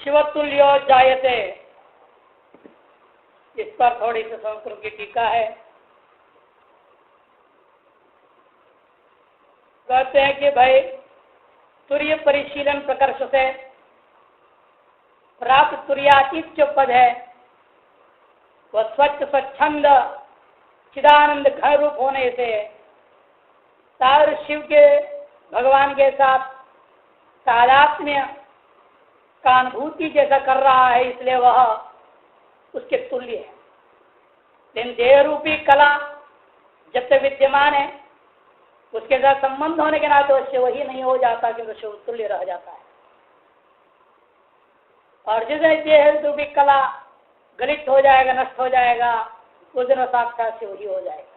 शिवतुल्यो जायते, इस पर थोड़ी सी संस्कृत की टीका है। कहते हैं कि भाई तुर्य परिशीलन प्रकर्ष से प्राप्त तुर्यातीत जो पद है वह स्वच्छ स्वच्छंद चिदानंद घन रूप होने से सार शिव के भगवान के साथ तादात्म्य का अनुभूति जैसा कर रहा है, इसलिए वह उसके तुल्य है। लेकिन देह रूपी कला जब तक विद्यमान है उसके साथ संबंध होने के नाते शिव ही नहीं हो जाता, किंतु शिव तुल्य रह जाता है। और जिसे देह रूपी कला गलित हो जाएगा, नष्ट हो जाएगा, उस दिन साक्षात शिव ही हो जाएगा।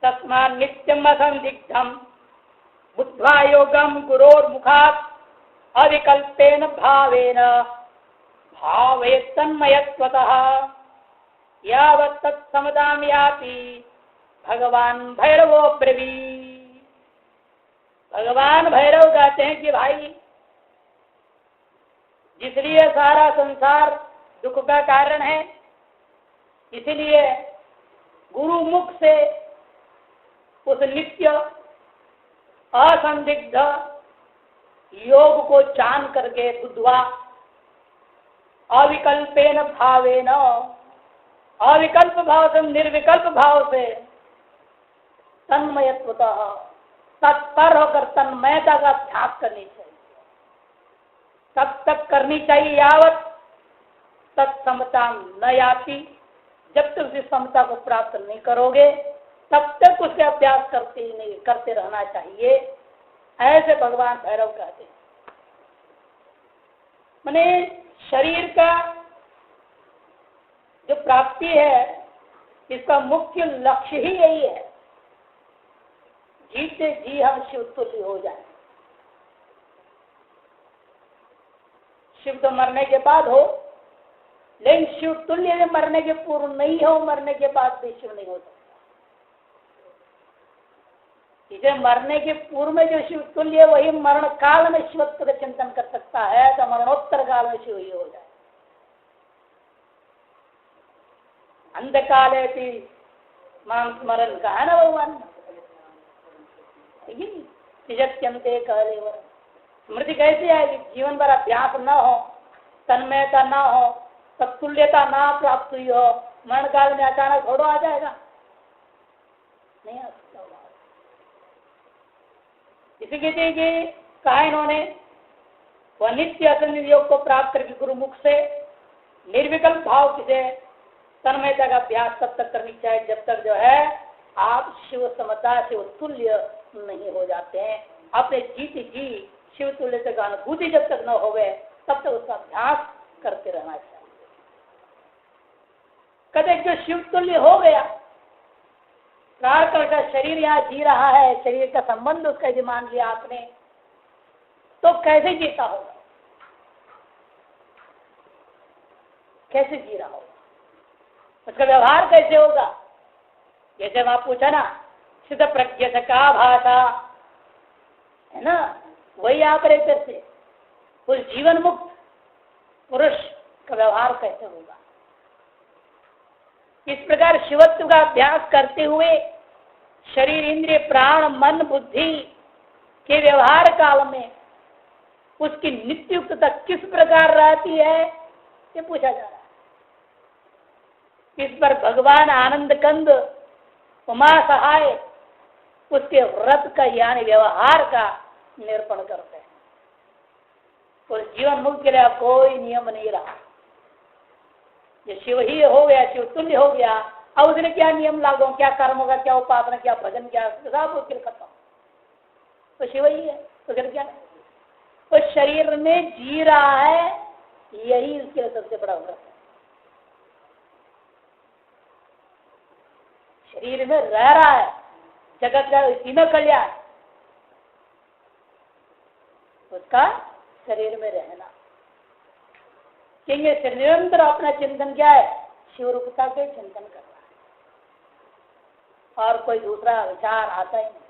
तस्मात् नित्यम असंदिग्धम बुद्ध्वा योगम गुरोर्मुखात् अविकल्पेन भावेन भावयेत् तन्मयत्वतः यावत् तत्समदां याति भगवान भैरवो ब्रवीत्। भगवान भैरव कहते हैं कि भाई जिसलिए सारा संसार दुख का कारण है, इसलिए गुरु मुख से उस नित्य असंदिग्ध योग को जान करके बुद्धवा अविकल्पेन भावेन, अविकल्प भाव से निर्विकल्प भाव से तन्मयत्वतः तत्पर होकर तन्मयता का त्याग करनी चाहिए। तब तक करनी चाहिए यावत तत्समता न याति, जब तक उस समता को प्राप्त नहीं करोगे तब तक उसके अभ्यास करते रहना चाहिए। ऐसे भगवान भैरव कहते हैं। माने शरीर का जो प्राप्ति है इसका मुख्य लक्ष्य ही यही है, जीते जी हम शिव तुल्य हो जाए। शिव तो मरने के बाद हो, लेकिन शिव तुल्य मरने के पूर्व नहीं हो, मरने के बाद भी शिव नहीं हो सकता। इसे मरने के पूर्व में जो शिव तुल्य है वही मरण काल में शिवत्व का चिंतन कर सकता है, तो मरणोत्तर काल में शिव ही हो जाए। अंधकाले भी मां स्मरण का है ना भगवान, तिजत्यंते कहलेवर। स्मृति कैसी आएगी? जीवन भर अभ्यास न हो, तन्मयता न हो, तत्तुल्यता ना प्राप्त हुई हो, मरण काल में अचानक घोड़ो आ जाएगा? नहीं आ सकता। इसी के लिए कहा इन्होंने, वह नित्य असंग योग को प्राप्त करके गुरुमुख से निर्विकल्प भाव से तन्मयता का अभ्यास तब तक करनी चाहिए जब तक जो है आप शिव समता शिव तुल्य नहीं हो जाते हैं। अपने जीते जी शिव तुल्य से अनुभूति जब तक न होवे तब तक उसका अभ्यास करते रहना चाहिए। कदे जो शिव तुल्य हो गया, का शरीर यहाँ जी रहा है, शरीर का संबंध उसका यदि मान लिया आपने, तो कैसे जीता होगा, कैसे जी रहा होगा, उसका व्यवहार कैसे होगा? जैसे वहां पूछा ना, सिद्ध प्रज्ञ से का भाषा है ना, वही ऑपरेटर से उस जीवन मुक्त पुरुष का व्यवहार कैसे होगा। इस प्रकार शिवत्व का अभ्यास करते हुए शरीर इंद्रिय प्राण मन बुद्धि के व्यवहार काल में उसकी नित्युक्तता किस प्रकार रहती है ये पूछा जा रहा है। इस पर भगवान आनंद कंद उमा सहाय उसके व्रत का यानी व्यवहार का निरूपण करते हैं। उस जीवन मुक्त के लिए कोई नियम नहीं रहा, ये शिव ही हो गया, शिव तुल्य हो गया। अब उसने क्या नियम लागू, क्या कर्म होगा, क्या उपासना, क्या भजन, क्या सब उसके खत्म, तो शिव ही है। तो फिर क्या, तो शरीर में जी रहा है, यही उसके सबसे बड़ा व्रत है। शरीर में रह रहा है, जगत का इसी में कल्याण, उसका शरीर में रहना। क्योंकि निरंतर अपना चिंतन क्या है, शिव रूपता के चिंतन कर रहा है, और कोई दूसरा विचार आता ही नहीं।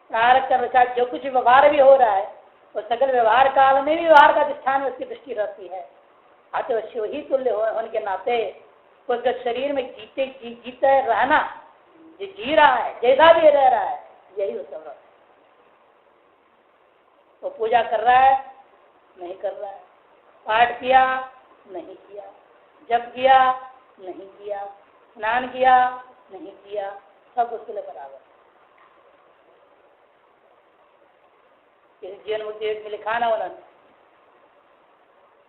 कारक का विचार जो कुछ व्यवहार भी हो रहा है वो सकल व्यवहार काल में भी व्यवहार का अधिष्ठान में उसकी दृष्टि रहती है। अतः शिव ही तुल्य होने के नाते उसके शरीर में जीते रहना, जो जी रहा है, जैसा भी रह रहा है, यही उसका व्रत है। वो पूजा कर रहा है, नहीं कर रहा है, पाठ किया, नहीं किया, जप किया, नहीं किया, स्नान किया, नहीं किया, सब उसके लिए बराबर। जीवन मुक्ति में लिखा ना उन्होंने,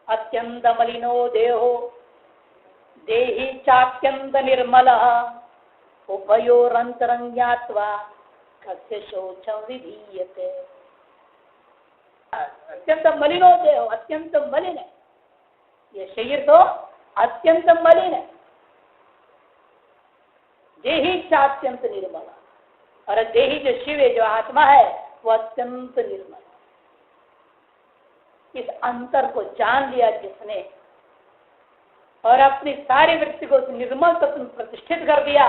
अत्यंत मलिनो देहो देहि चात्यंत निर्मल उभयोरंतरंज्ञात्वा कस्य शौचम विधीयते। अत्यंत मलिनो देहो, अत्यंत मलिन है ये शरीर, तो अत्यंत मलिन है। देहि चात्यंत निर्मल, और देहि जो शिव है, जो आत्मा है, वो अत्यंत निर्मल। इस अंतर को जान लिया जिसने और अपनी सारी वृत्ति को निर्मल तत्व में प्रतिष्ठित कर दिया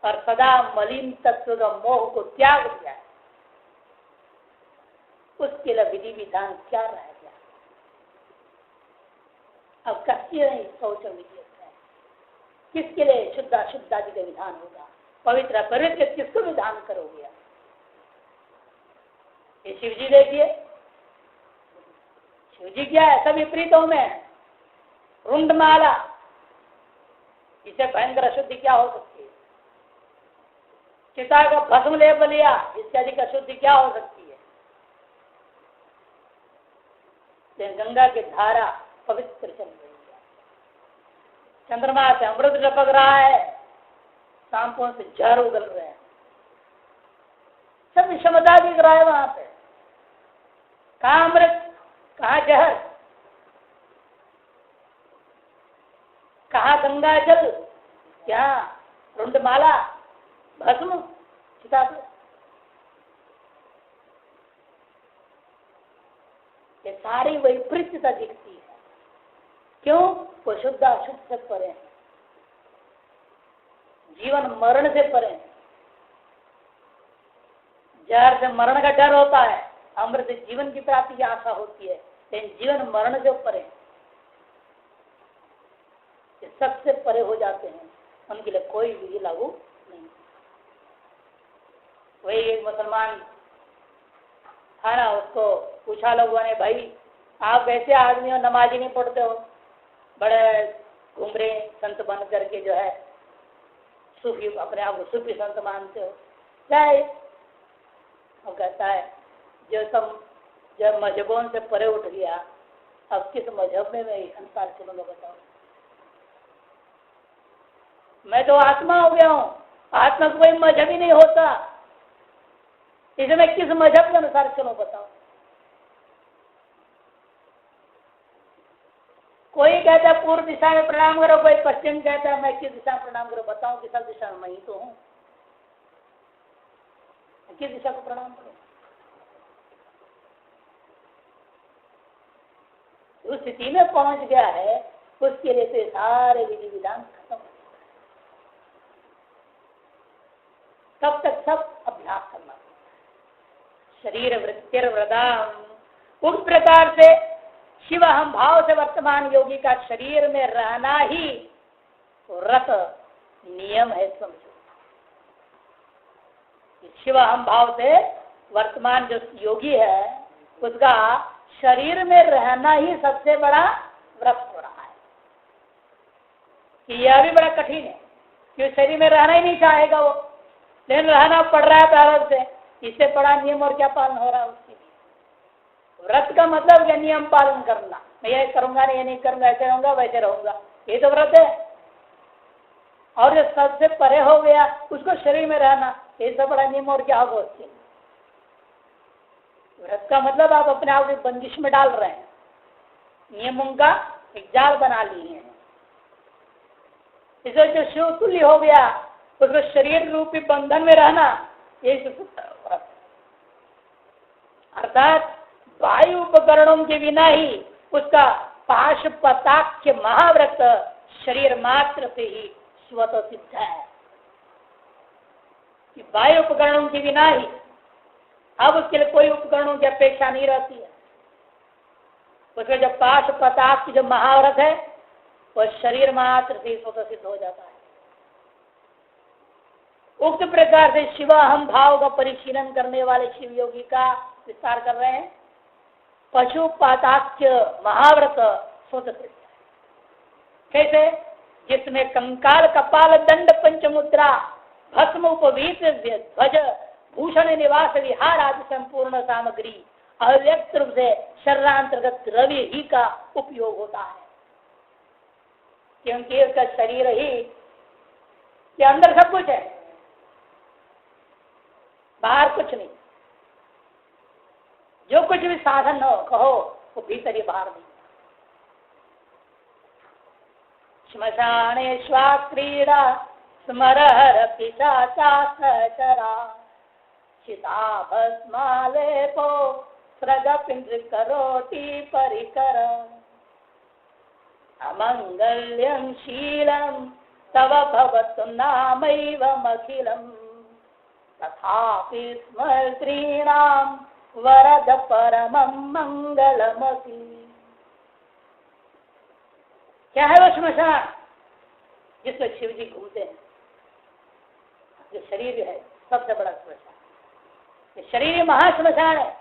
और सदा मलिन तत्व का मोह को त्याग दिया, उसके लिए विधि विधान क्या रह गया? अब कस्य नहीं शौच विधि है, किसके लिए शुद्ध अशुद्ध आदि का विधान होगा? पवित्र पवित्र किसको विधान करोगे? ये शिव जी देखिए, शिव जी क्या है? सब विपरीतों में रुंडमाला, इसे भयंकर अशुद्धि क्या हो सकती है? चिता का भस्म लेप लिया, इससे अधिक अशुद्धि क्या हो सकती है? गंगा की धारा पवित्र चल रही है, चंद्रमा से अमृत टपक रहा है, सांपों से जहर उगल रहे हैं, सब विषमता दिख रहा है वहां पे। कहाँ अमृत, कहाँ जहर, कहाँ गंगा जल, क्या रुंडमाला, भस्म, चिता। ये सारी वैपरीत्यता दिखती है। क्यों? वो शुद्ध अशुद्ध से परे है, जीवन मरण से परे है। जहर से मरण का डर होता है, अमृत से जीवन की प्राप्ति की आशा होती है, लेकिन जीवन मरण से परे है। सबसे परे हो जाते हैं, उनके लिए कोई विधि लागू नहीं। वही एक मुसलमान था ना, उसको पूछा लोगों ने, भाई आप वैसे आदमी हो, नमाज ही नहीं पढ़ते हो, बड़े घूम रहे संत बन करके जो है सूफी, अपने आप को सूफी संत मानते हो, क्या है? वो कहता है जब मजहबों से परे उठ गया, अब किस मजहब में मैं संसार चलूंगा बताओ? मैं तो आत्मा हो गया हूँ, आत्मा को कोई मजहब ही नहीं होता, इसे मैं किस मजहब के अनुसार चलूं बताओ? कोई कहता है पूर्व दिशा में प्रणाम करो, कोई पश्चिम कहता है मैं किस दिशा में प्रणाम करो, बताओ किस दिशा में? मैं ही तो हूँ, किस दिशा को प्रणाम करो? उस स्थिति में पहुंच गया है, उसके लिए तो सारे विधि विधान खत्म। तब तक सब अभ्यास करना, शरीर वृत्तिर व्रताम। उस प्रकार से शिव हम भाव से वर्तमान योगी का शरीर में रहना ही व्रत नियम है। समझो, शिव हम भाव से वर्तमान जो योगी है, उसका शरीर में रहना ही सबसे बड़ा व्रत हो रहा है। कि यह भी बड़ा कठिन है, क्योंकि शरीर में रहना ही नहीं चाहेगा वो, लेकिन रहना पड़ रहा है प्रारब्ध से। इससे बड़ा नियम और क्या पालन हो रहा है उसके लिए? व्रत का मतलब क्या? नियम पालन करना। मैं ये करूंगा नहीं, ये नहीं करूंगा, ऐसे रहूंगा वैसे रहूंगा, ये तो व्रत है। और जो सबसे परे हो गया, उसको शरीर में रहना, ये सब बड़ा नियम और क्या होगा उसके लिए? व्रत का मतलब आप अपने आप को बंदिश में डाल रहे हैं, नियमों का एक जाल बना लिए हैं। इसे जो शिव तुल्य हो गया, उसको शरीर रूपी बंधन में रहना, यही व्रत। अर्थात वायु उपकरणों के बिना ही उसका पाशुपताख्य महाव्रत शरीर मात्र से ही स्वतः सिद्ध है। कि वायु उपकरणों के बिना ही अब उसके लिए कोई उपकरणों की अपेक्षा नहीं रहती है। उसके जब पाश प्रताप की जो महाव्रत है वह शरीर मात्र से स्वतः सिद्ध हो जाता है। उक्त प्रकार से शिवाहम भाव का परिशीलन करने वाले शिव योगी का विस्तार कर रहे हैं। पशुपाताख्य महाव्रत स्वतः सिद्ध है। कैसे? जिसमें कंकाल कपाल दंड पंचमुद्रा भस्म उपवीत ध्वज भूषण निवास विहार आदि संपूर्ण सामग्री अव्यक्त रूप से शरीरांतर्गत द्रव्य ही का उपयोग होता है, क्योंकि उसका शरीर ही के अंदर सब कुछ है, बाहर कुछ नहीं। जो कुछ भी साधन हो कहो वो भीतर ही बाहर नहीं। श्मशाने श्वा क्रीड़ा स्मरहर पिशाचा सचरा चिता भस्मालेपो स्रगपिंद्र करोति परिकर अमंगल्यं शीलं तव भवतु नामैवमखिलम् तथापि स्मृतीणां वरद परमं मंगलमसि। क्या है वो श्मशान जिसमें शिव जी घूमते हैं? जो शरीर है सबसे बड़ा श्मशान। ये शरीर महाश्मशान है,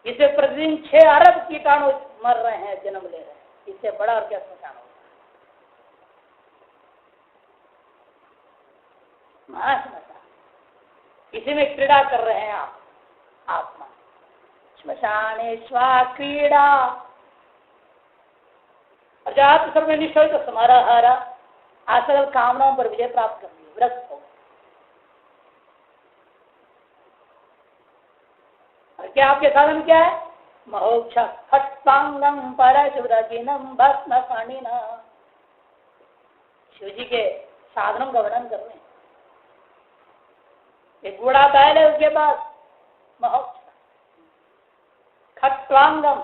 इसे प्रतिदिन 6 अरब कीटाणु मर रहे हैं, जन्म ले रहे हैं। इससे बड़ा और क्या श्मशान होगा? महाश्मशान। इसी में क्रीड़ा कर रहे हैं आप आत्मा। श्मशाने स्वा क्रीड़ा, और जब आप सर्व निष्ठ हो तो समारोह आसल कामनाओं पर विजय प्राप्त करनी है, व्रत हो। और क्या आपके साधन क्या है? मोक्ष खट्टांगम परशुरजिनम भस्म फणिना। शिव जी के साधनों का वर्णन कर रहे हैं। एक गुड़ा बैल है, उसके बाद मोक्ष। खट्वांगम,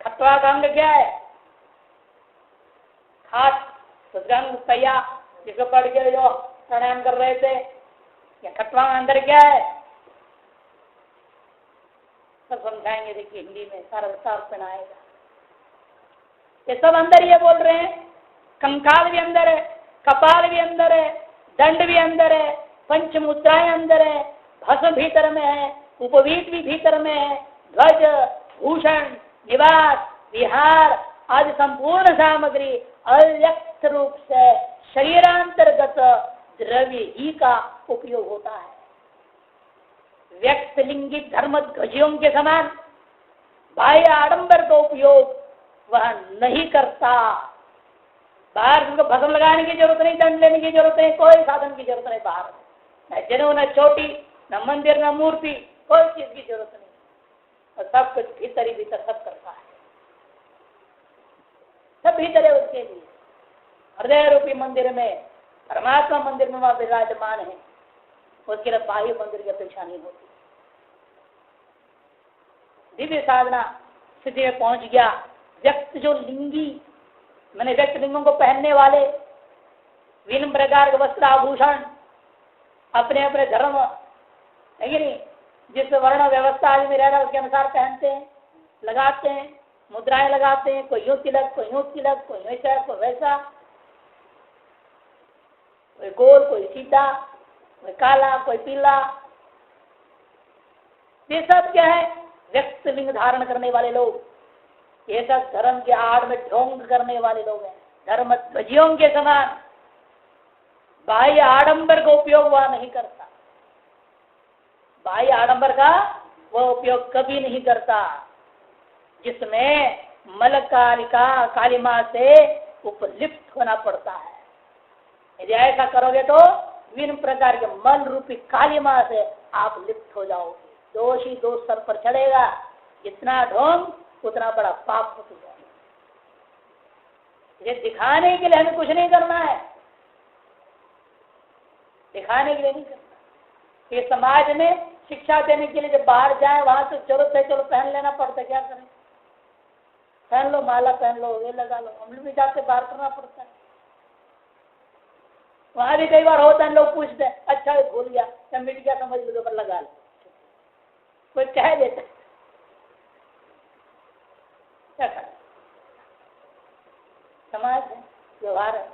खट्वा का अंग क्या है? खाट, अंग पैया जिसको पढ़ के जो प्राणायाम कर रहे थे। या खट्वा अंदर क्या है? सब समझाएंगे, देखिए हिंदी में सारा विस्तार सुनाएगा। ये सब अंदर ये बोल रहे हैं। कंकाल भी अंदर है, कपाल भी अंदर है, दंड भी अंदर है, पंचमुद्राएं अंदर है, भस्म भीतर में है, उपवीत भी भीतर में है, ध्वज भूषण निवास विहार आदि संपूर्ण सामग्री अव्यक्त रूप से शरीरांतर्गत द्रव्य ही का उपयोग होता है। व्यक्त लिंगी धर्म ध्वजियों के समान बाह्य आडंबर का उपयोग वह नहीं करता। बाहर उनको भस्म लगाने की जरूरत नहीं, दंड लेने की जरूरत नहीं, कोई साधन की जरूरत नहीं। बाहर न जनेऊ, न चोटी, न मंदिर, न मूर्ति, कोई चीज की जरूरत नहीं। और सब कुछ भीतर ही भीतर सब करता है, सब भीतर है उसके लिए। हृदय रूपी मंदिर में, परमात्मा मंदिर में वहां विराजमान है, उसके लिए बाह्य मंदिर की अपेक्षा नहीं होती। दिव्य साधना स्थिति में पहुंच गया व्यक्त जो लिंगी, मैंने व्यक्त लिंगों को पहनने वाले विभिन्न प्रकार के वस्त्र आभूषण अपने अपने धर्म है कि नहीं, जिस वर्ण व्यवस्था आदि में रह रहा है उसके अनुसार पहनते हैं, लगाते हैं, मुद्राएं लगाते हैं। कोई यूं तिलक, कोई यूं तिलक, कोई वैसा, कोई वैसा, कोई गोल, कोई सीधा, कोई काला, कोई पीला। ये सब क्या है? व्यक्त लिंग धारण करने वाले लोग। ये सब धर्म के आड़ में ढोंग करने वाले लोग हैं। धर्म ध्वजियों के समान बाह्य आडंबर का उपयोग वह नहीं करता। बाह्य आडंबर का वह उपयोग कभी नहीं करता, जिसमें मल कालिका कालिमा से उपलिप्त होना पड़ता है। यदि ऐसा करोगे तो विभिन्न प्रकार के मल रूपी कालिमा से आप लिप्त हो जाओगे। दोषी दोष सर पर चढ़ेगा। जितना ढोंग उतना बड़ा पाप हो जाएगा। ये दिखाने के लिए हमें कुछ नहीं करना है, दिखाने के लिए नहीं करना। ये समाज में शिक्षा देने के लिए जब बाहर जाए वहां तो जरूरत है, चलो पहन लेना पड़ता है, क्या करें? पहन लो, माला पहन लो, ये लगा लो। हम लोग भी जाके बाहर करना पड़ता है। वहां भी कई बार होता है, लोग पूछते हैं अच्छा भूल गया या मिट गया, समझ लो पर लगा लो। कोई कह देता क्या कर, समाज है, व्यवहार है,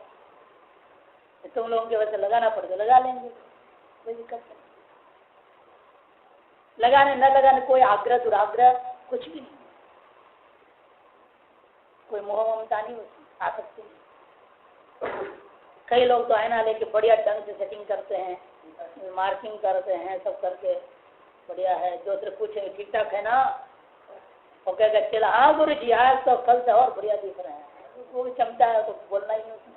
तुम लोगों के वजह लगाना पड़ेगा, लगा लेंगे, कोई दिक्कत नहीं। लगाने न लगाने कोई आग्रह दुराग्रह कुछ भी नहीं, कोई मोह ममता नहीं होती, आसक्ति नहीं। कई लोग तो आईना लेके बढ़िया ढंग से सेटिंग करते हैं, मार्किंग करते हैं, सब करके बढ़िया है, दूसरे पूछेंगे ठीक ठाक है ना, वो कहेगा चला हाँ गुरु जी आज तो कल से और बढ़िया दिख रहे हैं, वो भी क्षमता है तो बोलना ही उसमें।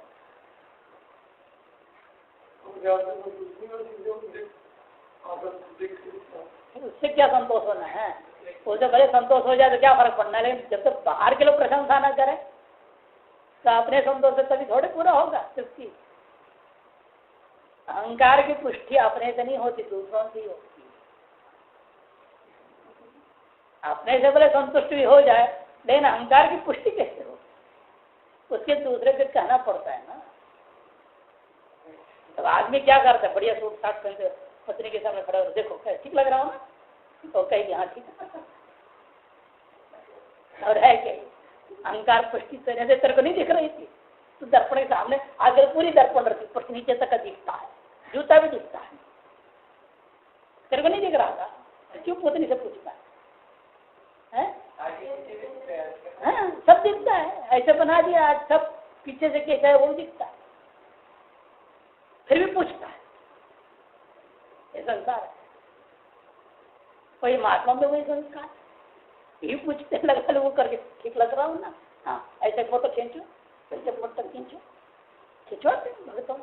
उससे क्या संतोष होना है, उससे भले संतोष हो जाए तो क्या फर्क पड़ना है, लेकिन जब तक बाहर के लोग प्रशंसा न करें तो अपने संतोष से तभी थोड़े पूरा होगा। किसकी अहंकार की पुष्टि अपने से नहीं होती, दूसरों से ही होती है। अपने से भले संतुष्ट भी हो जाए लेकिन अहंकार की पुष्टि कैसे हो, उसके दूसरे को कहना पड़ता है ना। तो आदमी क्या करता है, बढ़िया सूट साट पहन के पत्नी के सामने खड़ा हो, देखो क्या ठीक लग रहा हूँ ना, तो कहेगी हाँ ठीक है, और है क्या अहंकार पुष्टि करने से तेरे को नहीं दिख रही थी, तो दर्पण के सामने आगे पूरी दर्पण रखी, पर नीचे तक दिखता है, जूता भी दिखता है, तेरे को नहीं दिख रहा था, क्यों पत्नी से पूछता है? हाँ सब दिखता है, ऐसे बना दिया आज, सब पीछे से कैसा है वो दिखता है, फिर भी पूछता है। ये संसार है, वही महात्मा में वही संस्कार, यही पूछते लगा वो करके ठीक लग रहा हूँ ना, हाँ ऐसे फोटो खींचो, ऐसे फोटो खींचो, खिंचवाते भगतों,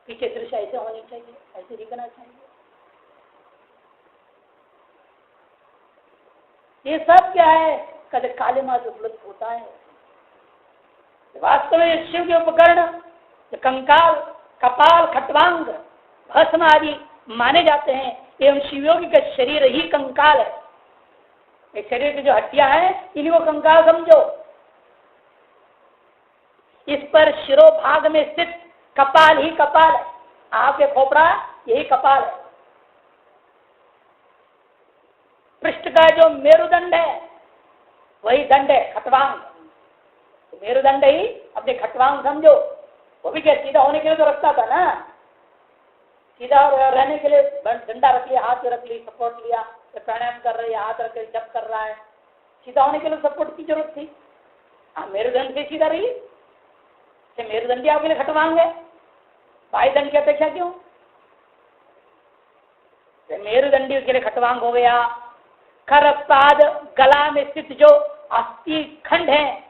पीछे दृश्य ऐसे होनी चाहिए, ऐसे दिखना चाहिए। ये सब क्या है, कभी काले माँ से उपलब्ध होता है। वास्तव में शिव के उपकरण कंकाल, कपाल, खट्वांग, भस्म आदि माने जाते हैं, एवं शिवयोगी का शरीर ही कंकाल है। एक शरीर की जो हड्डियां हैं इन्हीं को कंकाल समझो। इस पर शिरोभाग में स्थित कपाल ही कपाल है, आपके खोपड़ा यही कपाल है। पृष्ठ का जो मेरुदंड है वही दंड है, खट्वांग। मेरुदंड ही अपने खट्वांग समझो। वो भी क्या सीधा होने के लिए तो रखता था ना, सीधा रहने के लिए डंडा रख लिया, हाथ रख ली, सपोर्ट लिया, तो प्राणायाम कर रहे हैं, हाथ रख के जप कर रहा है, सीधा होने के लिए सपोर्ट की जरूरत थी। हाँ मेरुदंड से सीधा रही, मेरुदंडी आपके लिए खट्वांग है, बाई दंड की अपेक्षा क्यों? मेरुदंडी उसके लिए खट्वांग हो गया। कर, पाद, गला में स्थित जो अस्थि खंड है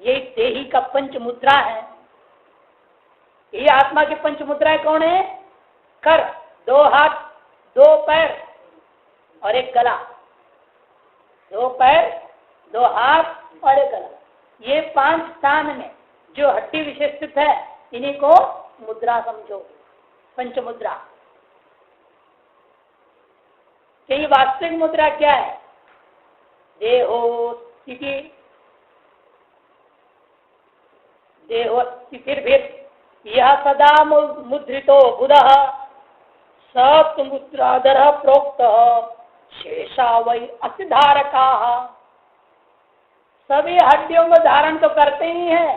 ये देही का पंच मुद्रा है। ये आत्मा की पंच मुद्राएं कौन है? कर, दो हाथ, दो पैर और एक गला। दो पैर, दो हाथ और एक गला, ये 5 स्थान में जो हड्डी विशेष स्थित है इन्हीं को मुद्रा समझो, पंच मुद्रा। ये वास्तविक मुद्रा क्या है? देहोस्थिति, देहोस्थितिर्भेद यह सदा मुद्रितो बुधः सत्मुद्राधर प्रोक्त शेषा वै असिधारका। सभी हड्डियों को धारण तो करते ही हैं,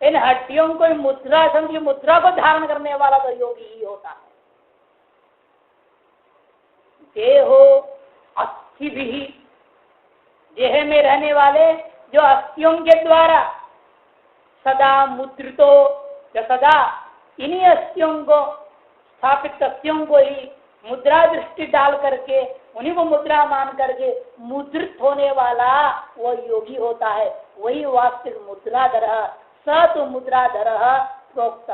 इन हड्डियों को मुद्रा समझी, मुद्रा को धारण करने वाला तो योगी ही होता है। देहो अस्थि भी, देह में रहने वाले जो अस्थियों के द्वारा सदा मुद्रितो, जो सदा इन्हीं अस्थियों को, स्थापित अस्थियों को ही मुद्रा दृष्टि डाल करके, उन्हीं को मुद्रा मान करके मुद्रित होने वाला वो योगी होता है। वही वास्तविक मुद्राधर, सत मुद्राधर प्रोक्त।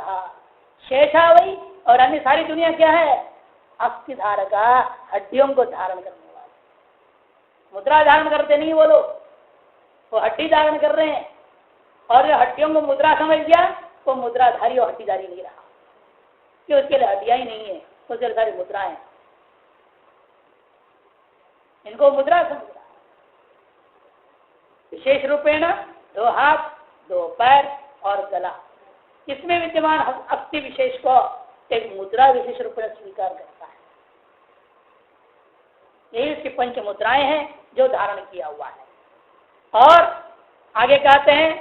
शेषा वही, और अन्य सारी दुनिया क्या है? अस्थि धारका, हड्डियों को धारण करने वाले। मुद्रा धारण करते नहीं वो लोग, वो हड्डी धारण कर रहे हैं। और जो हड्डियों को मुद्रा समझ गया वो मुद्राधारी और हड्डीधारी नहीं रहा, कि उसके लिए हड्डियां ही नहीं है, उसके लिए सारी मुद्राएं, इनको मुद्रा समझ रहा। विशेष रूपेण 2 हाथ, 2 पैर और गला, इसमें विद्यमान अस्थि विशेष को एक मुद्रा विशेष रूप में स्वीकार करता है। यही उसकी पंच मुद्राएं हैं जो धारण किया हुआ है। और आगे कहते हैं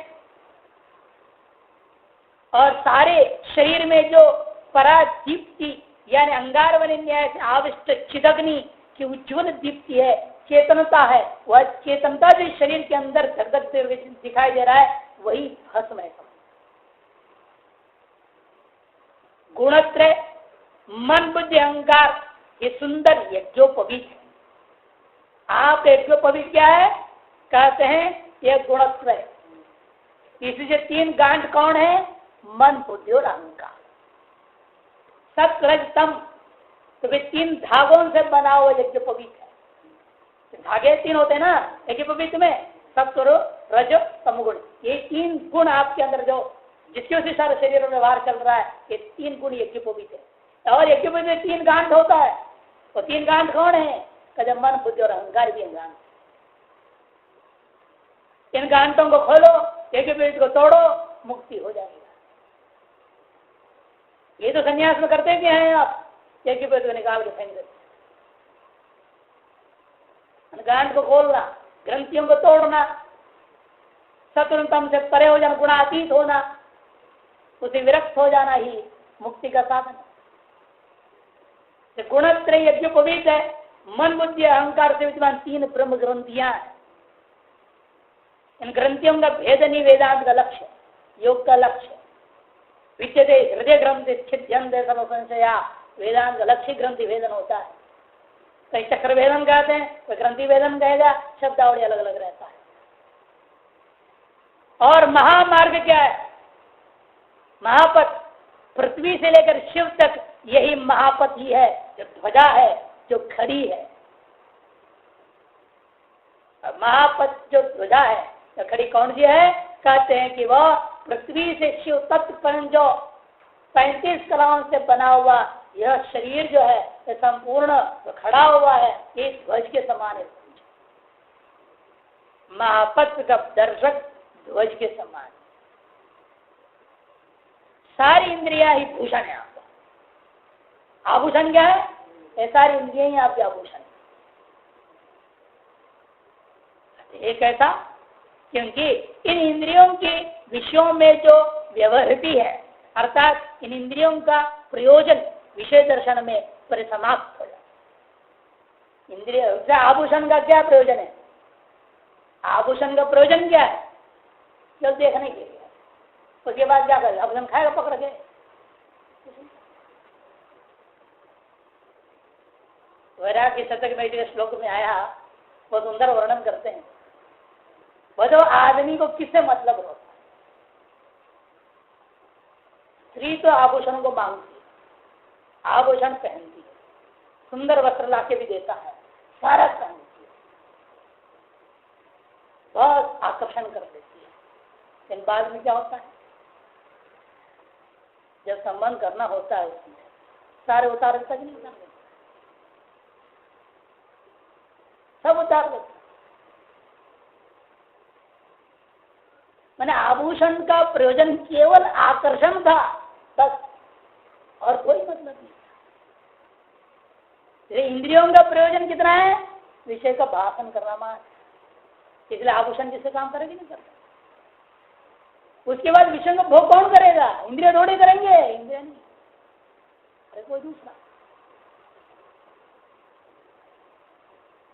और सारे शरीर में जो परादीप्ति यानी अंगारवनी न्याय से आविष्ट चिदग्नि की उज्ज्वल दीप्ति है, चेतनता है, वह चेतनता जो शरीर के अंदर धगधगते हुए दिखाई दे रहा है वही भस्म है। गुणत्रय मन बुद्धि अहंकार ये सुंदर यज्ञोपवीत है। आप यज्ञोपवीत क्या है कहते हैं? यह गुणत्रय। इसी से तीन गांठ कौन है? मन बुद्धि और अहंकार। सत्य रज तम, तो वे तीन धागों से बना हुआ यज्ञोपवीत है। धागे तीन होते हैं ना यज्ञोपवीत में, सत्व रज तमगुण, ये तीन गुण आपके अंदर जो जिसके उसी सारे शरीर में व्यवहार चल रहा है, ये तीन गुण यज्ञोपवीत है। और यज्ञोपवीत में तीन गांठ होता है। वो तीन गांठ कौन है? कदम मन बुद्धि और अहंकार भी गांठ। इन गांठों को खोलो, यज्ञोपवीत को तोड़ो, मुक्ति हो जाएगी। ये तो संन्यास में करते क्या हैं आप? यज्ञोपवीत को निकाल के फेंक देते, गांठ को खोलना, ग्रंथियों को तोड़ना, शत्रुतम से परे हो जाना, गुणातीत होना, उसे विरक्त हो जाना ही मुक्ति का साधन है। गुणत्रय यज्ञोपवीत है। मन बुद्धि अहंकार से विद्यमान तीन ब्रह्म ग्रंथियां हैं। इन ग्रंथियों का भेदन ही वेदांत का लक्ष्य, योग का लक्ष्य। विद्यते हृदय ग्रंथि छिद्यन्ते सर्व संशया, वेदांत का लक्ष्य ग्रंथि भेदन होता है। कई चक्र भेदन कहते हैं, कोई ग्रंथि भेदन कहेगा, शब्दावली अलग अलग रहता है। और महामार्ग क्या है? महापथ, पृथ्वी से लेकर शिव तक यही महापथ ही है, जो ध्वजा है, जो खड़ी है। महापथ जो ध्वजा है, तो खड़ी कौन सी है? कहते हैं कि वह पृथ्वी से शिव तत्व पर जो 35 कलाओं से बना हुआ यह शरीर जो है, यह संपूर्ण जो खड़ा हुआ है, ये ध्वज के समान है। महापथ का दर्शक ध्वज के समान। सारी इंद्रियां ही भूषण है आपका। आभूषण क्या है? ये सारी इंद्रियां ही आपके आभूषण है। एक ऐसा क्योंकि इन इंद्रियों के विषयों में जो व्यवहृति है, अर्थात इन इंद्रियों का प्रयोजन विषय दर्शन में परिसमाप्त हो जाए। इंद्रिय आभूषण का क्या प्रयोजन है? आभूषण का प्रयोजन क्या है? केवल देखने के लिए। उसके बाद क्या करेगा? आभूषण खाएगा पकड़ के? वैराग्य शतक में जो श्लोक में आया, बहुत सुंदर वर्णन करते हैं। वह तो आदमी को किससे मतलब होता है? स्त्री तो आभूषणों को मांगती है, आभूषण पहनती है, सुंदर वस्त्र लाके भी देता है, सारा पहनती है, बहुत आकर्षण कर देती है। लेकिन बाद में क्या होता है? जब संबंध करना होता है उसमें सारे उतार तक नहीं उतार देते, सब उतार देते। मैंने आभूषण का प्रयोजन केवल आकर्षण था बस, और कोई मतलब नहीं था। इंद्रियों का प्रयोजन कितना है? विषय का भाषण करना मान, इसलिए आभूषण जिससे काम करेगी नहीं करता। उसके बाद विषय का भोग कौन करेगा? इंद्रिय थोड़े करेंगे, इंद्रिय नहीं, अरे कोई दूसरा।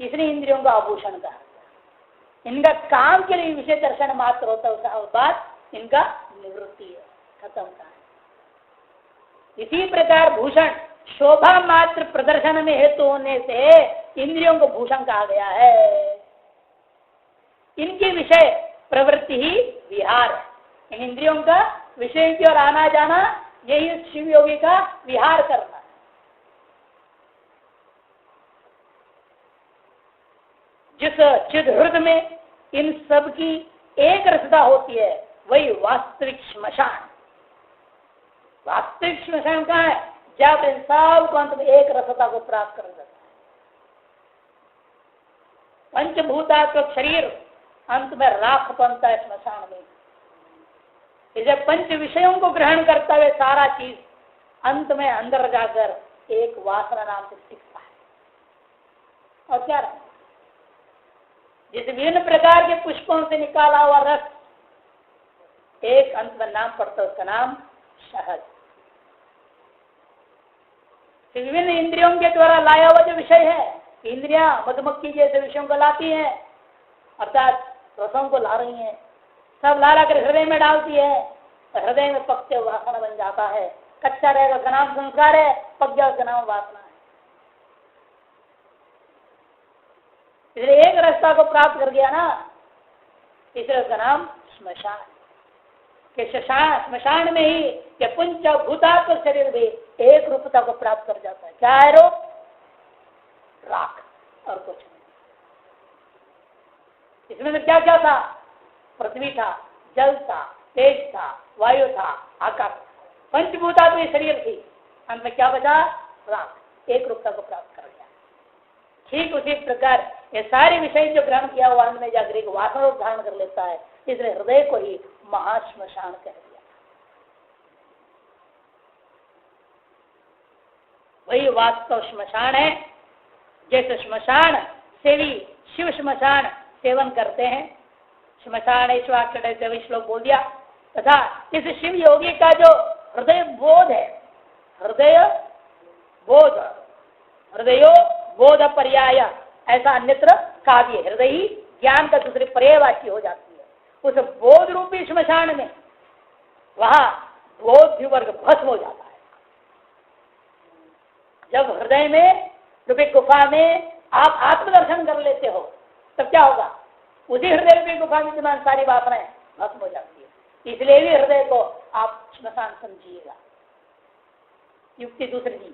इसलिए इंद्रियों का आभूषण कहा। इनका काम के लिए विषय दर्शन मात्र होता है, उसके बाद इनका निवृत्ति है, खत्म का है। इसी प्रकार भूषण शोभा मात्र प्रदर्शन में हेतु होने से इंद्रियों को भूषण कहा गया है। इनके विषय प्रवृत्ति ही विहार है। इन इंद्रियों का विषय की ओर आना जाना, यही शिव योगी का विहार करना है। जिस चिद हृदय में इन सब की एक रसता होती है, वही वास्तविक श्मशान। वास्तविक श्मशान कहाँ है? जब इन सब को अंत में एक रसता को प्राप्त कर देता है। पंचभूतात्मक शरीर अंत में राख बनता है श्मशान में। इसे पंच विषयों को ग्रहण करता हुए सारा चीज अंत में अंदर जाकर एक वासना नाम से टिकता है। और क्या रहा? जिस विभिन्न प्रकार के पुष्पों से निकाला हुआ रस एक अंत में नाम पड़ता है, उसका नाम शहद। विभिन्न इंद्रियों के द्वारा लाया हुआ जो विषय है, इंद्रियां मधुमक्खी जैसे विषयों को लाती हैं, अर्थात रसों को ला रही हैं, सब ला कर हृदय में डालती है, हृदय में पकते वासना बन जाता है। कच्चा रहेगा उसका नाम संस्कार है, पक गया उसका नाम वासना है। इसलिए एक रास्ता को प्राप्त कर गया ना, तीसरे उसका नाम श्मशान के। श्मशान में ही ये पुंच भूतात्म शरीर भी एक रूपता को प्राप्त कर जाता है। क्या है रूप? राख और कुछ नहीं। इसमें तो क्या क्या था? पृथ्वी था, जल था, तेज था, वायु था, आकाश। पंचभूतात्म शरीर थी, अंत में क्या बचा? राख। एक रूपता को प्राप्त कर गया। ठीक उसी प्रकार ये सारे विषय जो ग्रहण किया हुआ अंत में जाकर एक वासना रूप धारण कर लेता है। इसलिए हृदय को ही महाश्मशान कह दिया। वही वास्तव श्मशान है। जैसे श्मशान सेवी शिव श्मशान सेवन करते हैं, श्मशान से श्लोक बोल दिया, तथा इस शिव योगी का जो हृदय बोध है, हृदय बोध, हृदयो बोध पर्याय, ऐसा अन्यत्र काव्य हृदय ही ज्ञान का दूसरी पर्यायवाची हो जाती है। उस बोध रूपी श्मशान में वहां बोध वर्ग भस्म हो जाता है। जब हृदय में रूपी गुफा में आप आत्मदर्शन कर लेते हो, तब क्या होगा? उसी हृदय रूपी गुफा में विद्यमान सारी वासनाएं भस्म हो जाती है। इसलिए भी हृदय को आप श्मशान समझिएगा। युक्ति दूसरी नहीं,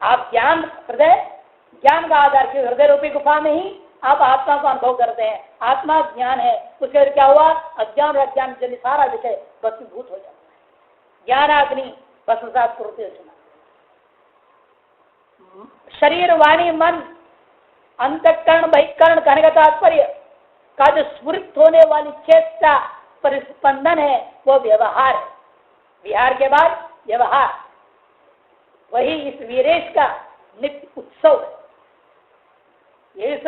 आप ज्ञान, हृदय ज्ञान का आधार के हृदय रूपी गुफा में ही आप आत्मा को अनुभव करते हैं। आत्मा ज्ञान है, उसके क्या हुआ? अज्ञान और अज्ञान जन सारा विषय भस्मीभूत हो जाता है। ज्ञान अग्नि भस्मसात कुरुते सुना। शरीर वाणी मन अंतःकरण बहिष्करण कहने का तात्पर्य का जो स्फुरित होने वाली चेष्टा परिस्पंदन है वो व्यवहार है। विहार के बाद व्यवहार, वही इस वीरेश का नित्य उत्सव है। ये इस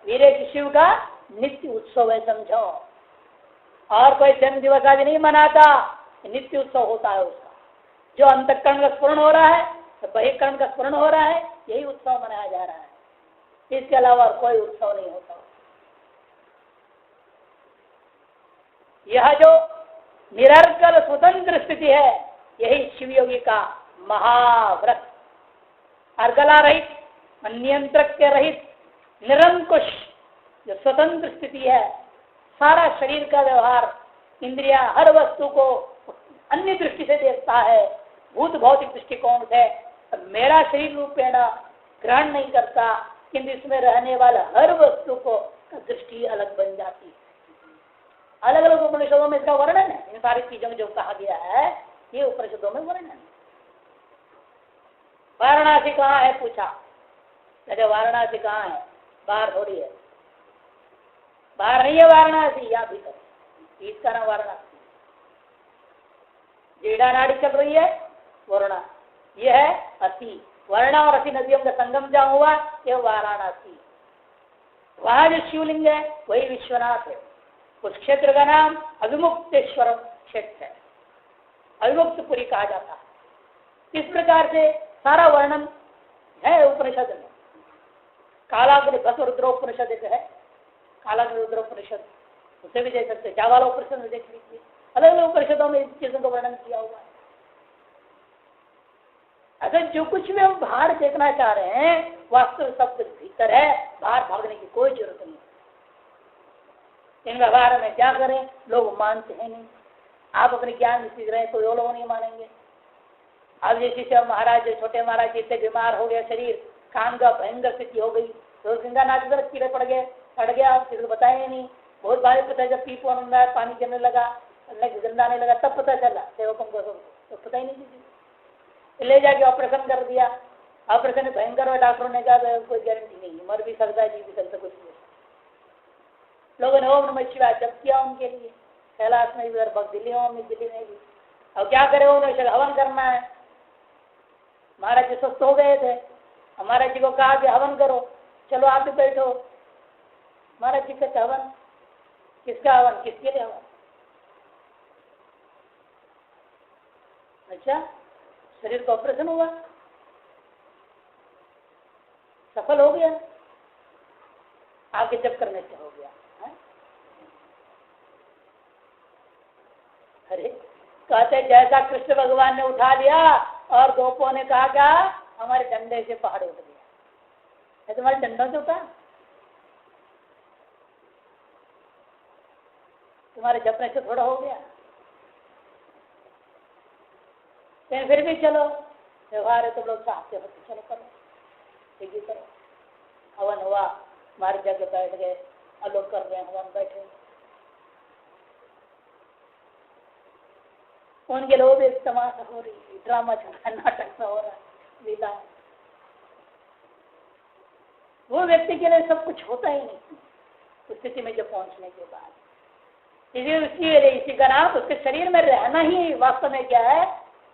वीरेश शिव का नित्य उत्सव है, समझो। और कोई जन्म दिवस आदि नहीं मनाता, नित्य उत्सव होता है उसका। जो अंतःकरण का स्फुरण हो रहा है, तो बहिष्करण का स्फुरण हो रहा है, यही उत्सव मनाया जा रहा है। इसके अलावा कोई उत्सव नहीं होता। यह जो निरर्गल स्वतंत्र स्थिति है, यही शिवयोगी का महाव्रत। अर्गला रहित, नियंत्रक के रहित, निरंकुश जो स्वतंत्र स्थिति है। सारा शरीर का व्यवहार, इंद्रिया हर वस्तु को अन्य दृष्टि से देखता है, भूत भौतिक दृष्टिकोण से। मेरा शरीर रूपेण ग्रहण नहीं करता, किंतु इसमें रहने वाला हर वस्तु को दृष्टि अलग बन जाती है। अलग अलग उपनिषदों में इसका वर्णन है। इन सारी चीजों में जो कहा गया है, ये उपनिषदों में वर्णन है। वाराणसी कहाँ है पूछा, कहते वाराणसी कहाँ है? बाहर थोड़ी है, बाहर नहीं है वाराणसी, या भीतर। इसका नाम वाराणसी। जीड़ा नाड़ी चल रही है वरुणा, यह है असी। वर्णा और असी नदियों का संगम जहाँ हुआ, यह वाराणसी। वहां जो शिवलिंग है वही विश्वनाथ है। उस क्षेत्र का नाम अविमुक्तेश्वर क्षेत्र है, अविमुक्तपुरी कहा जाता है। इस प्रकार से सारा वर्णन है उपनिषद में। कालाग्नि भस्म रुद्रोपनिषद है, कालाग्नि रुद्रोपनिषद, उसे भी देख सकते, जावाला उपनिषद में देख लीजिए। अलग अलग उपनिषदों में इन चीजों का वर्णन किया हुआ है। अगर जो कुछ भी हम बाहर देखना चाह रहे हैं, वास्तव सब कुछ भीतर है, बाहर भागने की कोई जरूरत नहीं। इन व्यवहार में क्या करें, लोग मानते हैं नहीं। आप अपने ज्ञान में सीख रहे हैं, कोई और लोग नहीं मानेंगे। अब जैसे महाराज, छोटे महाराज जितने बीमार हो गया, शरीर कान का भयंकर स्थिति हो गई, तो गंगा नाच पर कीड़े पड़ गए, अड़ गया, किसी को बताया नहीं। बहुत भारी पता है, जब पीप होने लगा, पानी गिरने लगा, गंदा आने लगा, तब पता चला सेवकों को, तो पता ही नहीं किसी। ले जाके ऑपरेशन कर दिया। ऑपरेशन भयंकर हुआ, डॉक्टरों ने कहा कोई गारंटी नहीं, मर भी सकता है, जी भी सकता, कुछ भी। लोगों ने ओम नमः शिवाय जप किया उनके लिए, कैलाश में भी, दिल्ली में भी। अब क्या करे, उन्हें हवन करना है। महाराज जी स्वस्थ हो गए थे, महाराज जी को कहा कि हवन करो, चलो आप भी बैठो। महाराज जी का हवन, किसका हवन, किसके लिए हवन? अच्छा, शरीर का ऑपरेशन हुआ, सफल हो गया, आगे जब करने से हो गया है? अरे कहते जैसा कृष्ण भगवान ने उठा लिया और गोपों ने कहा क्या, हमारे डंडे से पहाड़ उठ गया। है तुम्हारे डंडों से उठा, तुम्हारे जपने से थोड़ा हो गया। फिर भी चलो, व्यवहार है तो लोग चाहते हो, चलो करो, ठीक ही करो। हवन हुआ, हमारे जगह बैठ गए, अलोक कर रहे हैं, हवन बैठे, उनके लोग एक तमाशा हो रही, ड्रामा चल रहा है, नाटक सा हो रहा है, लीला। वो व्यक्ति के लिए सब कुछ होता ही नहीं उस स्थिति में जो पहुंचने के बाद। इसी का नाम उसके शरीर में रहना ही वास्तव में क्या है,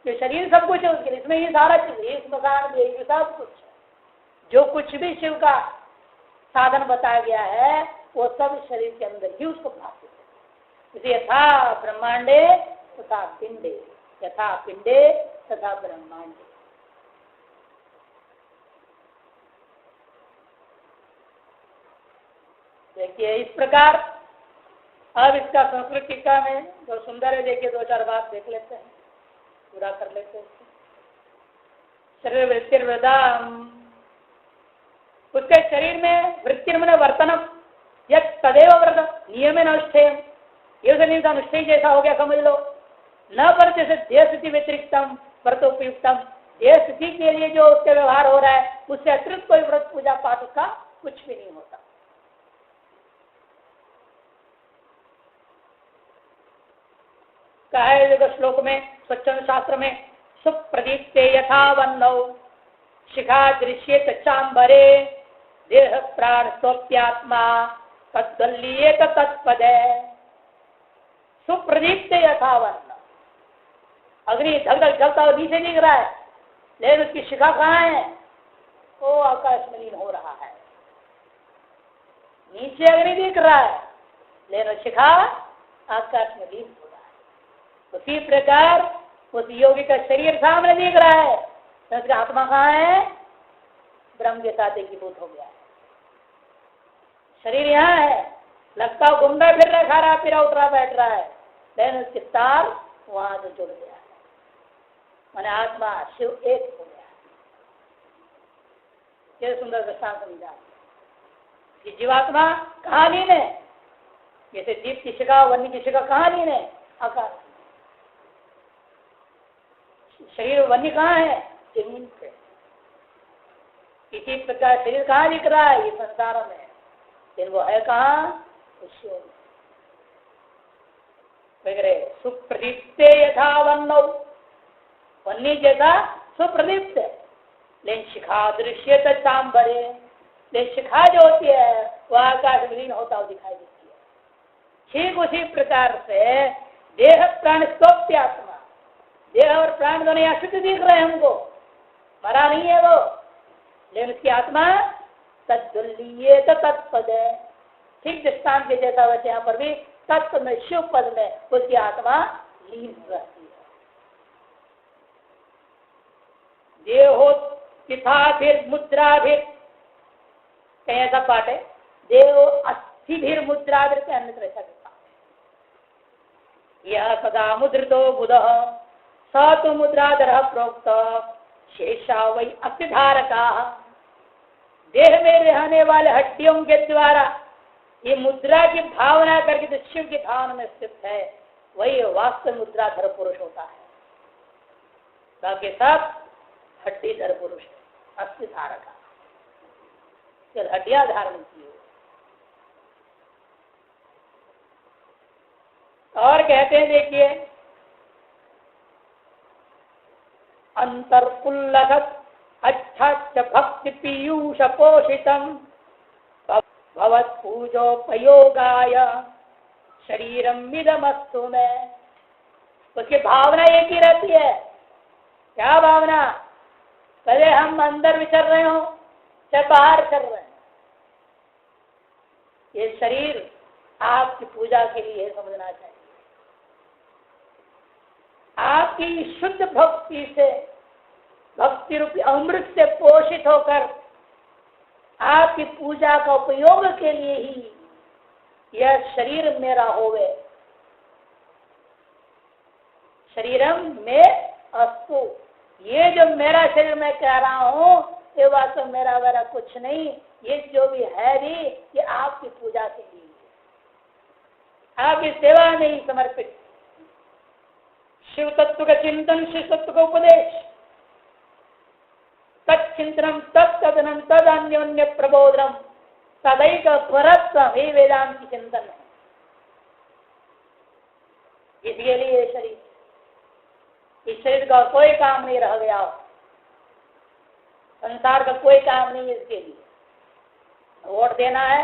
कि शरीर सब कुछ है उसके लिए, इसमें ही सारा चीज, स्मशान भी सब कुछ है। जो कुछ भी शिव का साधन बताया गया है वो सब शरीर के अंदर ही उसको प्राप्त है। इसे यथा ब्रह्मांडे तथा पिंडे, यथा पिंडे तथा ब्रह्मांडे। देखिए इस प्रकार, अब इसका संस्कृत टीका में जो सुंदर है, देखिए दो चार बात देख लेते हैं, पूरा कर लेते हैं। शरीर वृत्तिर्वृदाम, उसके शरीर में वृत्तिर्मन वर्तनम यद तदेव व्रत नियमेन अनुष्ठेय, ये नियम अनुष्ठेय जैसा हो गया समझ लो। न पर जैसे देह स्थिति व्यतिरिक्तम व्रतोपयुक्तम, देह स्थिति के लिए जो उसके व्यवहार हो रहा है उससे अतिरिक्त कोई व्रत पूजा पाठ का कुछ भी नहीं होता। कहा है श्लोक में, स्वच्छंद शास्त्र में, सुप्रदीप्ते यथा वन्नौ शिखा दृश्येत चांबरे देह प्राण स्वप्यात्मा तद्दल्येत तत्पदे। सुप्रदीप्ते यथा वन्न, अग्नि धक धक जलता हुआ नीचे दिख रहा है, लेकिन उसकी शिखा कहाँ है, वो आकाश में लीन हो रहा है। नीचे अग्नि दिख रहा है लेकिन शिखा आकाश में लीन हो रहा है। उसी प्रकार उस योगी का शरीर सामने दिख रहा है, तो उसका आत्मा कहाँ है, ब्रह्म के साथ एकीभूत हो गया है। शरीर यहाँ है, लगता घूमता फिर रहा, खा रहा फिर उठ रहा बैठ रहा है, लेकिन उसके तार वहां से जुड़ गया है, माने आत्मा शिव एक हो गया है। ये सुंदर दृष्टांत समझा कि जीवात्मा कहाँ लीन है, जैसे दीप की शिखा वन्य की शिखा कहाँ लीन है, आकाश। शरीर वन्य कहाँ है, जमीन पे। इसी प्रकार शरीर कहाँ दिख रहा है, ये संसार में, लेकिन वो है कहाँ, सुप्रदीप्ते यथा वन्नौ, वन्य जैसा सुप्रदीप्त है, लेकिन शिखा दृश्य चांबरे, लेकिन शिखा जो होती है वह आकाश विलीन होता हुआ दिखाई देती है। ठीक उसी प्रकार से देह प्राण स्वप्यात्मा, देह और प्राण दोनों यहाँ शुद्ध दिख रहे हैं हमको, मरा नहीं है वो, लेकिन उसकी आत्मा तद्दुल्येत तत्पद है। ठीक दृष्टांत के जैसा वैसे यहाँ पर भी तत्व में, शिव पद में उसकी आत्मा लीन रहती है। देहो तिथाभिर मुद्राभिर, कहीं ऐसा पाठ है, देव अस्थिभिर मुद्राभिर के अन्यत्र ऐसा पाठ है। यह सदा मुद्रितो बुधः स तो मुद्राधर प्रोक्त शेषा वही अस्थिधारका। देह में रहने वाले हड्डियों के द्वारा ये मुद्रा की भावना करके जो शिव के धाम में स्थित है वही वास्तव मुद्राधर पुरुष होता है। बाकी सब हड्डीधर पुरुष है, अस्थिधारका, चल हड्डियां धारण की हो। और कहते हैं देखिए, अंतर्पुल्लसत् अच्छ भक्ति पीयूष पोषितम भवत् पूजोपयोगाय शरीरम इदमस्तु में। उसकी भावना एक ही रहती है, क्या भावना, कहे हम अंदर विचर रहे हो चाहे बाहर चल रहे हैं, ये शरीर आपकी पूजा के लिए समझना चाहिए। आपकी शुद्ध भक्ति से, भक्ति रूपी अमृत से पोषित होकर आपकी पूजा का उपयोग के लिए ही यह शरीर मेरा होवे। शरीरम में अस्तु, ये जो मेरा शरीर मैं कह रहा हूँ ये बात तो मेरा वेरा कुछ नहीं, ये जो भी है भी ये आपकी पूजा के लिए, आपकी सेवा में ही समर्पित। शिव तत्व का चिंतन, शिव तत्व का उपदेश, तत्चिंतनम तत्कथनम तद अन्योन्य प्रबोधनम तदैक परत्व ही वेदांत की चिंतन है। इसके लिए शरीर, इस शरीर का कोई काम नहीं रह गया, संसार का कोई काम नहीं है इसके लिए। वोट देना है,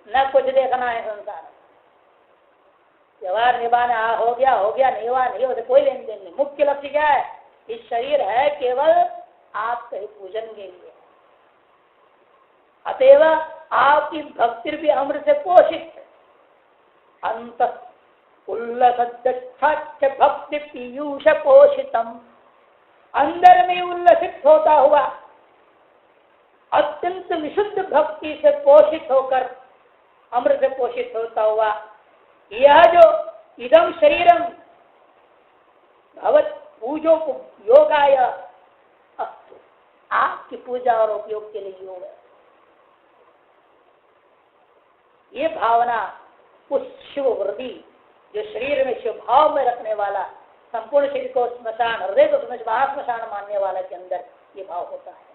न कुछ देखना है संसार, व्यवहार निभाना, हो गया नहीं हुआ नहीं होता, कोई लेन देन नहीं। मुख्य लक्ष्य क्या है? इस शरीर है केवल आपके ही पूजन के लिए। अतएव आपकी भक्ति भी अमृत से पोषित, अंत उल्लसित भक्ति पीयूष पोषितम, अंदर में उल्लसित होता हुआ अत्यंत विशुद्ध भक्ति से पोषित होकर, अमृत से पोषित होता हुआ यह जो इदम शरीरम भगवत पूजो को योगाय अस्तु, आपकी पूजा और उपयोग के लिए योग है। ये भावना उस शिव वृद्धि जो शरीर में शिव भाव में रखने वाला, संपूर्ण शरीर को स्मशान, हृदय को स्मशान मानने वाला के अंदर ये भाव होता है।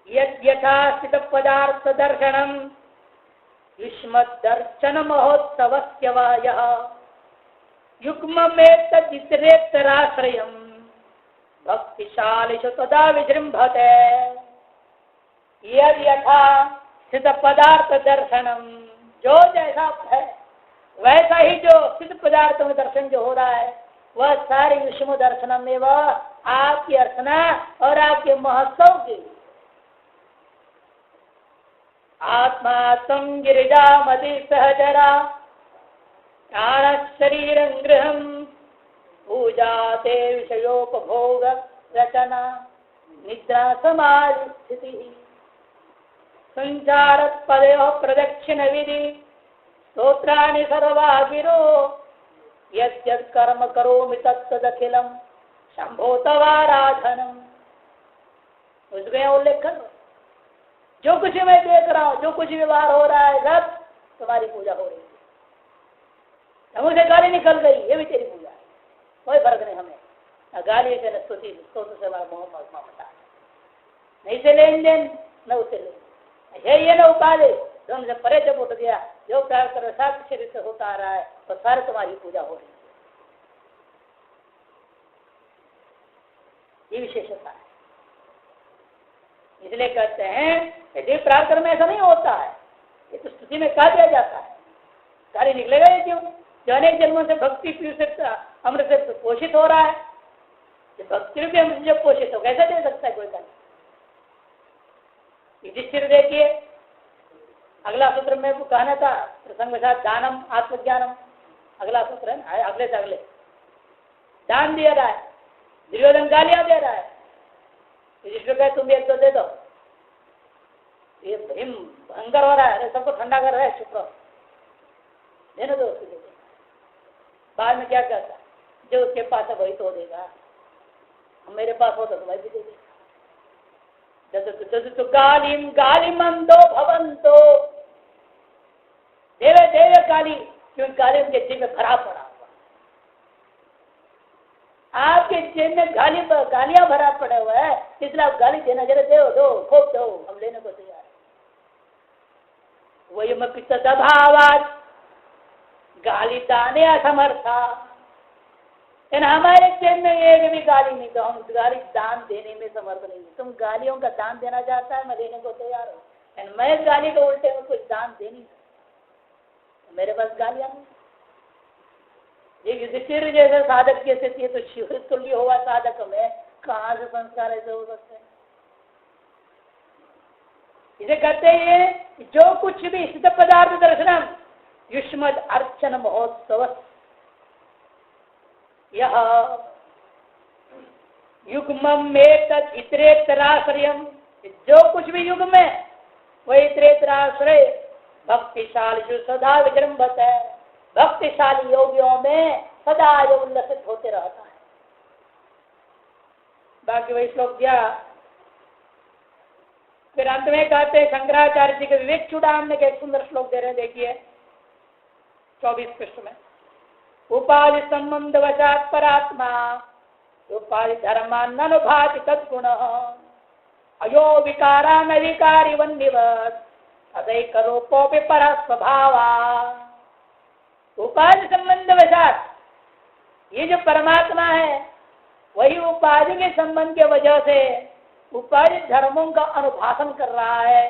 यथा स्थित पदार्थ दर्शनम युष्म दर्शन महोत्सवस्य यः युग्म में तदितरेतराश्रयम् भक्तिशालिषु तदा विजृंभते। यथा स्थित पदार्थ दर्शनम, जो जैसा है वैसा ही जो स्थित पदार्थ में दर्शन जो हो रहा है वह सारे युष्म दर्शन में वह आपकी अर्चना और आपके महोत्सव की। आत्मा तम गिरिजा मति सहजरा प्राण शरीर गृहम पूजा ते विषयोपभोग रचना निद्रा समाधि स्थिति संचार पदयो प्रदक्षिण विधि स्तोत्राणि सर्वा गिरो यद्यत् कर्म करोमि तत्तदखिलम शंभो तवाराधनम। उसमें उल्लेख करो, जो कुछ मैं देख रहा हूँ, जो कुछ व्यवहार हो रहा है सब तुम्हारी पूजा हो रही है। मुझे गाली निकल गई, ये भी तेरी पूजा है, कोई फर्क नहीं हमें। न गाली से न स्तुति से हमारा मोहम्मद ममता नहीं से लेन देन न उसे लेन, ये न उपाधि दोनों से परे जब उठ गया, जो प्यार कर साथ शरीर से होता आ रहा है तो सारे तुम्हारी पूजा हो रही है। ये विशेषता है। इसलिए कहते हैं यदि प्रार्थना में ऐसा नहीं होता है, ये तो स्तुति में कहा दिया जाता है, कार्य निकलेगा ये क्यों? जो अनेक जन्मों से भक्ति पीयू से अमृत से पोषित हो रहा है, जो भक्ति भी अमृत जब पोषित हो कैसे दे सकता है कोई कार्य? युधिष्ठिर देखिए, अगला सूत्र में वो कहना था प्रसंग के साथ दानम आत्मज्ञानम, अगला सूत्र है ना, अगले से अगले दान दे रहा है, दुर्योधन गालियां दे रहा है, युधिष्ठिर कहे तुम एक तो दे दो, ये भयंकर हो रहा है, सबको ठंडा कर रहा है, चुप रहो, देने दो उसको। बाद में क्या कहता, जो उसके पास है वही तो देगा, मेरे पास हो तो तुम्हें भी दे देगा। तो गालिम गालिमंदो भवंतो, देवे देवे गाली, क्योंकि गाली उनके जेब में भरा पड़ा हुआ, आपके जेब में गालियां भरा पड़ा हुआ है, इसलिए आप गाली देना जरा दो खूब दो, हम लेने को तैयार है। वही पिता दबावाज गाली दाने असमर्था, हमारे जेब में एक भी गाली नहीं, तो हम गाली दान देने में समर्थ नहीं है। तुम गालियों का दान देना चाहता है, मैं देने को तैयार हूँ, मैं गाली को उल्टे में कुछ दान दे नहीं सकता, मेरे पास गालियां नहीं। ये युधिष्ठिर जैसे साधक की स्थिति है, तो शिव तुल्य हुआ साधक में कहाँ से संस्कार ऐसे हो सकते हैं? इसे कहते हैं जो कुछ भी सिद्ध पदार्थ दर्शनम युष्मद अर्चन महोत्सव, यह युग्मम में तद इतरेतराश्रयम, जो कुछ भी युग में वही इतरेतराश्रय भक्तिशाली जो सदा विजृंभत है, भक्तिशाली योगियों में सदा ये उल्लसित होते रहता है। बाकी वही श्लोक दिया। फिर अंत में कहते हैं शंकराचार्य जी के विवेक चूड़ामणि के एक सुंदर श्लोक दे रहे, देखिए 24 पृष्ठ में, उपाधि संबंध वशात परात्मा उपाधि धर्मानुभाति तत्गुण अयो विकारा न विकारी वन्निवत अदैक रूपोपि पर स्वभावा। उपाधि संबंध वशात, ये जो परमात्मा है वही उपाधि के संबंध के वजह से उपाधि धर्मों का अनुभाषण कर रहा है।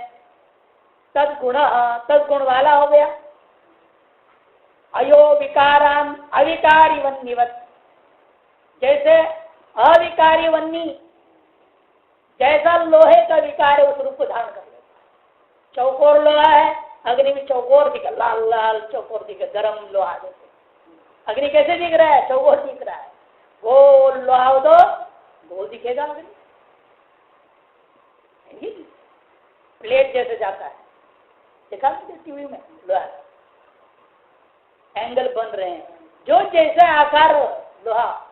तदगुण वाला हो गया। अयो विकारान अविकारी वन्निवत, जैसे अविकारी वन्नी जैसा लोहे का विकार है उस रूप को धारण कर लेता है। चौकोर लोहा है, अग्नि में चौकोर दिखा, लाल लाल चौकोर दिखे, गर्म लोहा जैसे। अग्नि कैसे दिख रहा है? चौकोर दिख रहा है। गोल लोहा हो तो गोल दिखेगा अग्नि, प्लेट जैसे जाता है, देखा टीवी में लोहा एंगल बन रहे हैं, जो जैसा आकार लोहा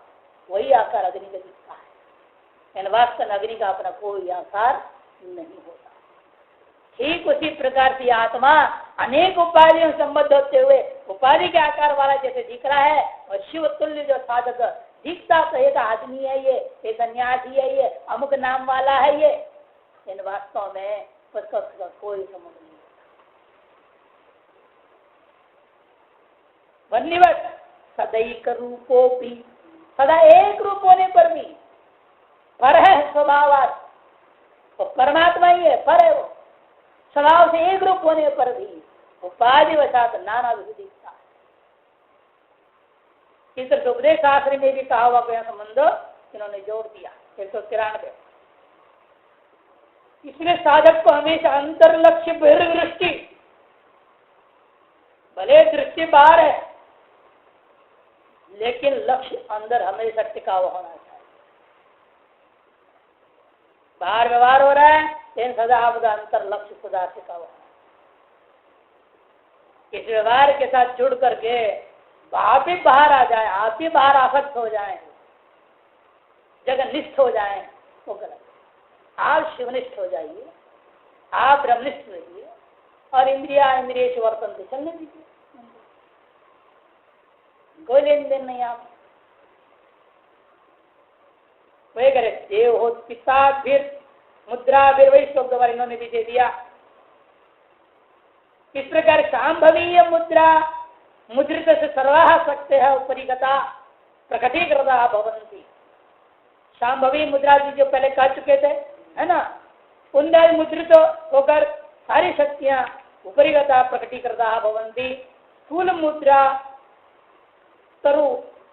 वही आकार अग्नि का दिखता है। वास्तव अग्नि का अपना कोई आकार नहीं होता। ठीक उसी प्रकार से आत्मा अनेक उपाधियों संबद्ध होते हुए उपाधि के आकार वाला जैसे दिख रहा है, और शिव तुल्य जो साधक दिखता कहेगा आदमी है ये सन्यासी है, ये अमुक नाम वाला है ये, इन वास्तव में उसका कोई संबंध नहीं। वन्निवत सदैक रूपो भी, सदा एक रूप होने पर भी पर है स्वभाव, तो परमात्मा ही है, पर है वो स्वभाव से एक रूप होने पर भी उपाधि वशात नाना विधि दिखता है। इस तरह उपदेश शास्त्र में भी कहा हुआ गया संबंध इन्होंने जोड़ दिया 193। इसलिए साधक को हमेशा अंतर लक्ष्य बहिर्दृष्टि, भले दृष्टि बाहर है लेकिन लक्ष्य अंदर हमेशा टिका हुआ होना चाहिए। बाहर व्यवहार हो रहा है लेकिन सदा आपका अंतर लक्ष्य खुदा टिका हुआ है। इस व्यवहार के साथ जुड़ करके आप ही बाहर आ जाए, आप ही बाहर आसक्त हो जाए, जगन्निष्ठ हो जाए, वो गलत। आप शिवनिष्ठ हो जाइए, आप ब्रह्मनिष्ठ रहिए और इंद्रिय वर्तन से चलने दीजिए, कोई लेन देन नहीं। आप वही करे देव हो पिता फिर मुद्रा फिर वही श्लोक द्वारा इन्होंने भी दे दिया। इस प्रकार शांभवीय मुद्रा मुद्रित से सर्वाह सकते हैं उपरिगता प्रकटीकृता भवंती। शांभवी मुद्रा जी जो पहले कह चुके थे है ना, उनमें मुद्रित होकर सारी शक्तियां उपरिगता प्रकटीकृता भवंती। स्थूल मुद्रा तरु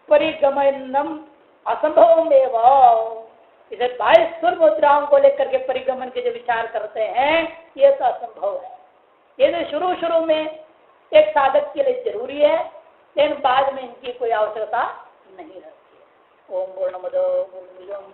परिगमनम असंभव इसे 22 स्थूल मुद्राओं को लेकर के परिगमन के जो विचार करते हैं ये तो असंभव है। ये तो शुरू में एक साधक के लिए जरूरी है, लेकिन बाद में इनकी कोई आवश्यकता नहीं रहती है। ओम पूर्णमद पूर्णमिदं